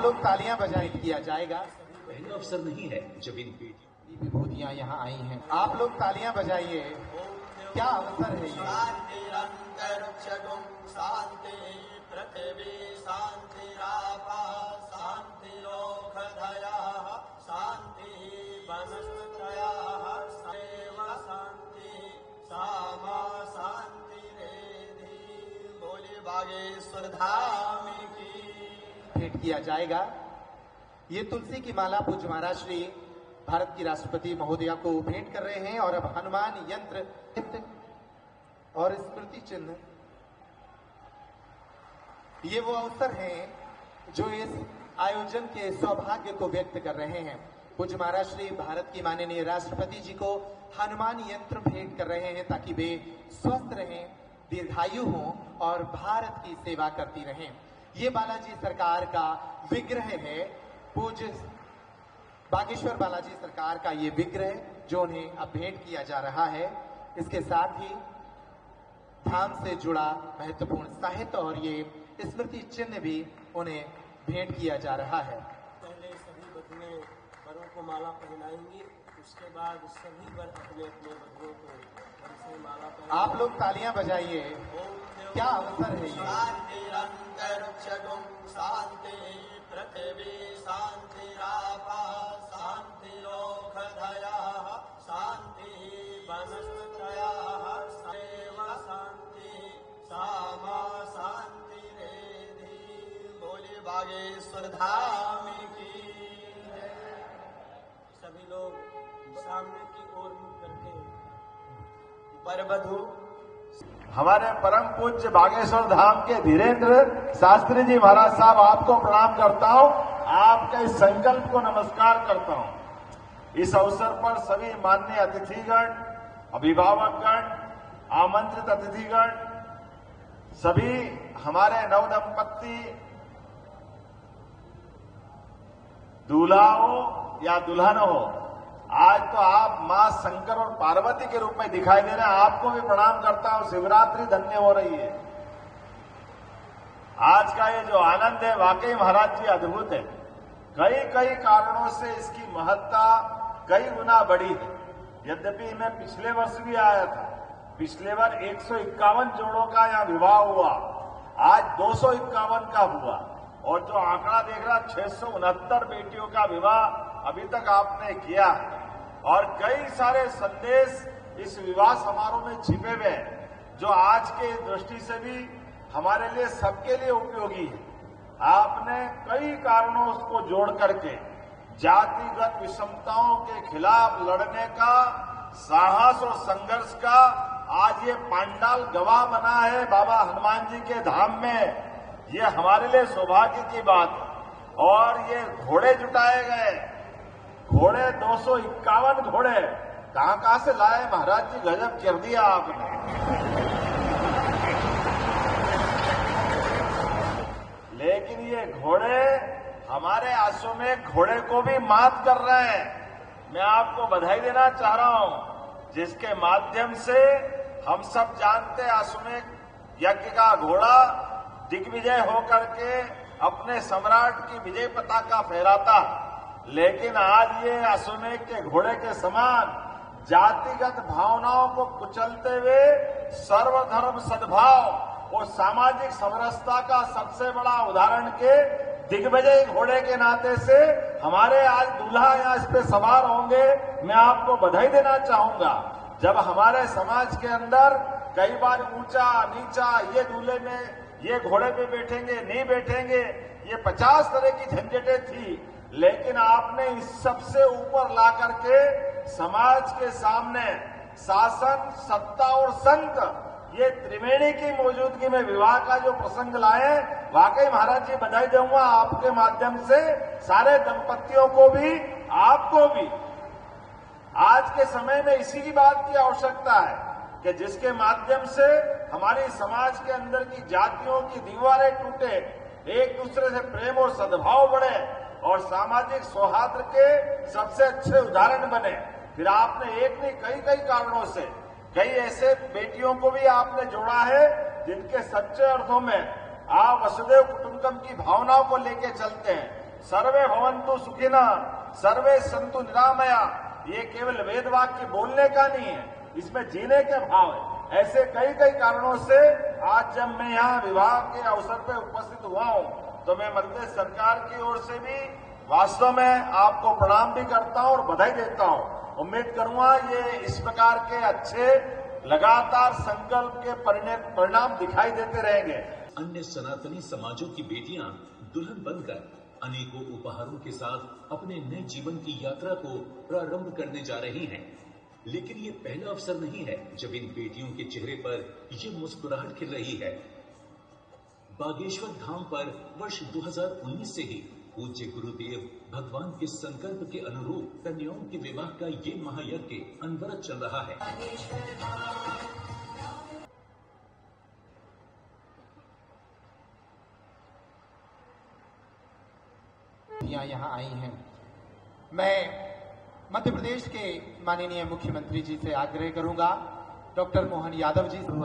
लोग तालियां बजाएं, किया जाएगा। पहला अवसर नहीं है जब इन विभूतियां यहाँ आई हैं, आप लोग तालियां बजाइए। क्या अवसर है ये। शांति पृथ्वी शांतिरापा शांतिरोषधयः शांति वनस्पतयः सैव शांति सामा शांतिरेधि। बोले बागेश्वर धाम की। भेंट किया जाएगा। ये तुलसी की माला पूज्य महाराज श्री भारत की राष्ट्रपति महोदया को भेंट कर रहे हैं और अब हनुमान यंत्र और स्मृति चिन्ह, ये वो अवसर हैं जो इस आयोजन के सौभाग्य को व्यक्त कर रहे हैं। पूज्य महाराज श्री भारत की माननीय राष्ट्रपति जी को हनुमान यंत्र भेंट कर रहे हैं ताकि वे स्वस्थ रहें, दीर्घायु हों और भारत की सेवा करती रहें। ये बालाजी सरकार का विग्रह है, पूज्य बागेश्वर बालाजी सरकार का ये विग्रह जो उन्हें अब भेंट किया जा रहा है। इसके साथ ही धाम से जुड़ा महत्वपूर्ण साहित्य और ये स्मृति चिन्ह भी उन्हें भेंट किया जा रहा है। पहले सभी बधुएं वरों को माला पहनाएंगी, उसके बाद सभी वर अपने अपने बधुओं को उनसे माला पहनाएंगे। आप लोग तालियां बजाइए। क्या अवसर है ये। शांति पृथ्वी शांतिरापा शांतिरोषधयः शांति वनस्पतयः सैव शांति सामा शांतिरेधि। बोले बागेश्वर धाम की। सभी लोग सामने की ओर मुख करके वर वधू हमारे परम पूज्य बागेश्वर धाम के धीरेन्द्र शास्त्री जी महाराज साहब, आपको प्रणाम करता हूं, आपके इस संकल्प को नमस्कार करता हूं। इस अवसर पर सभी माननीय अतिथिगण, अभिभावकगण, आमंत्रित अतिथिगण, सभी हमारे नवदंपति दूल्हा हो या दुल्हन हो, आज तो आप मां शंकर और पार्वती के रूप में दिखाई दे रहे हैं। आपको भी प्रणाम करता हूं। शिवरात्रि धन्य हो रही है। आज का ये जो आनंद है वाकई महाराज जी अद्भुत है। कई कई कारणों से इसकी महत्ता कई गुना बढ़ी है। यद्यपि मैं पिछले वर्ष भी आया था, पिछले बार 151 जोड़ों का यहाँ विवाह हुआ, आज 251 का हुआ और जो आंकड़ा देख रहा 669 बेटियों का विवाह अभी तक आपने किया है। और कई सारे संदेश इस विवाह समारोह में छिपे हुए हैं जो आज के दृष्टि से भी हमारे लिए सबके लिए उपयोगी है। आपने कई कारणों को जोड़ करके जातिगत विषमताओं के खिलाफ लड़ने का साहस और संघर्ष का आज ये पांडाल गवाह बना है बाबा हनुमान जी के धाम में। ये हमारे लिए सौभाग्य की बात है। और ये घोड़े जुटाए गए, घोड़े 251 घोड़े कहां से लाए महाराज जी, गजब कर दिया आपने। लेकिन ये घोड़े हमारे अश्वमेध घोड़े को भी मात कर रहे हैं। मैं आपको बधाई देना चाह रहा हूं, जिसके माध्यम से हम सब जानते हैं अश्वमेध यज्ञ का घोड़ा दिग्विजय होकर के अपने सम्राट की विजय पताका फहराता। लेकिन आज ये अश्वमेध के घोड़े के समान जातिगत भावनाओं को कुचलते हुए सर्वधर्म सद्भाव और सामाजिक समरसता का सबसे बड़ा उदाहरण के दिग्विजय घोड़े के नाते से हमारे आज दूल्हा यहाँ इस पे सवार होंगे। मैं आपको बधाई देना चाहूंगा। जब हमारे समाज के अंदर कई बार ऊंचा नीचा, ये दूल्हे में ये घोड़े पे बैठेंगे नहीं बैठेंगे, ये 50 तरह की झंझटें थी। लेकिन आपने इस सबसे ऊपर ला करके समाज के सामने शासन, सत्ता और संत, ये त्रिवेणी की मौजूदगी में विवाह का जो प्रसंग लाए, वाकई महाराज जी बधाई दूंगा आपके माध्यम से सारे दंपतियों को भी, आपको भी। आज के समय में इसी की बात की आवश्यकता है कि जिसके माध्यम से हमारी समाज के अंदर की जातियों की दीवारें टूटे, एक दूसरे से प्रेम और सद्भाव बढ़े और सामाजिक सौहार्द के सबसे अच्छे उदाहरण बने। फिर आपने एक नहीं कई कारणों से कई ऐसे बेटियों को भी आपने जोड़ा है जिनके सच्चे अर्थों में आप वसुदेव कुटुंबकम की भावनाओं को लेकर चलते हैं। सर्वे भवन्तु सुखिनः, सर्वे सन्तु निरामया, ये केवल वेद वाक्य बोलने का नहीं है, इसमें जीने के भाव है। ऐसे कई कई कारणों से आज जब मैं यहाँ विवाह के अवसर पर उपस्थित हुआ हूँ तो मैं मध्य प्रदेश सरकार की ओर से भी वास्तव में आपको प्रणाम भी करता हूँ और बधाई देता हूँ। उम्मीद करूंगा ये इस प्रकार के अच्छे लगातार संकल्प के परिणाम दिखाई देते रहेंगे। अन्य सनातनी समाजों की बेटियां दुल्हन बनकर अनेकों उपहारों के साथ अपने नए जीवन की यात्रा को प्रारंभ करने जा रही हैं। लेकिन ये पहला अवसर नहीं है जब इन बेटियों के चेहरे पर ये मुस्कुराहट खिल रही है। बागेश्वर धाम पर वर्ष 2019 से ही पूज्य गुरुदेव भगवान के संकल्प के अनुरूप कन्याओं के विवाह का ये महायज्ञ अनवरत चल रहा है। यहाँ आई हैं। मैं मध्य प्रदेश के माननीय मुख्यमंत्री जी से आग्रह करूंगा, डॉक्टर मोहन यादव जी